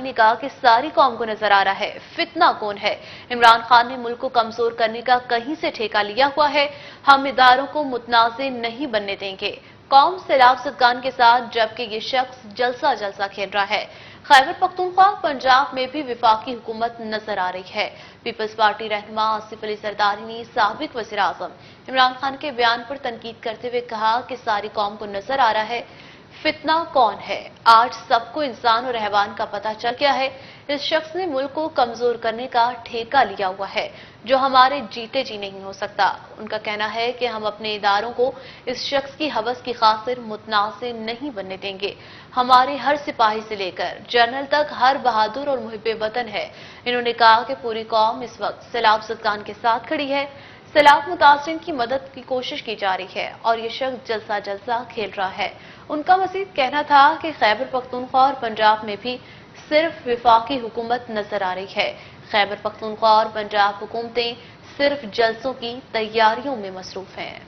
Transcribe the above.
ने कहा कि सारी कौम को नजर आ रहा है, फितना कौन है। इमरान खान ने मुल्क को कमजोर करने का कहीं से ठेका लिया हुआ है। हम इदारों को मुतनाज़े नहीं बनने देंगे। कौम सैलाब सदगान के साथ, जबकि ये शख्स जलसा जलसा खेल रहा है। खैबर पख्तूनख्वा पंजाब में भी विफाकी हुकूमत नजर आ रही है। पीपल्स पार्टी रहनुमा आसिफ अली जरदारी ने साबिक वज़ीर आज़म इमरान खान के बयान पर तनकीद करते हुए कहा कि सारी कौम को नजर आ रहा है, फितना कौन है। आज सबको इंसान और रहवान का पता चल गया है। इस शख्स ने मुल्क को कमजोर करने का ठेका लिया हुआ है, जो हमारे जीते जी नहीं हो सकता। उनका कहना है कि हम अपने इदारों को इस शख्स की हवस की खातिर मुतनाज़े नहीं बनने देंगे। हमारे हर सिपाही से लेकर जनरल तक हर बहादुर और मुहिब्बे वतन है। इन्होंने कहा कि पूरी कौम इस वक्त सैलाब सदगान के साथ खड़ी है। सैलाब मुतासरीन की मदद की कोशिश की जा रही है और ये शख्स जलसा जलसा खेल रहा है। उनका मजीद कहना था कि खैबर पख्तूनख्वा और पंजाब में भी सिर्फ विफाकी हुकूमत नजर आ रही है। खैबर पख्तूनख्वा और पंजाब हुकूमतें सिर्फ जलसों की तैयारियों में मसरूफ हैं।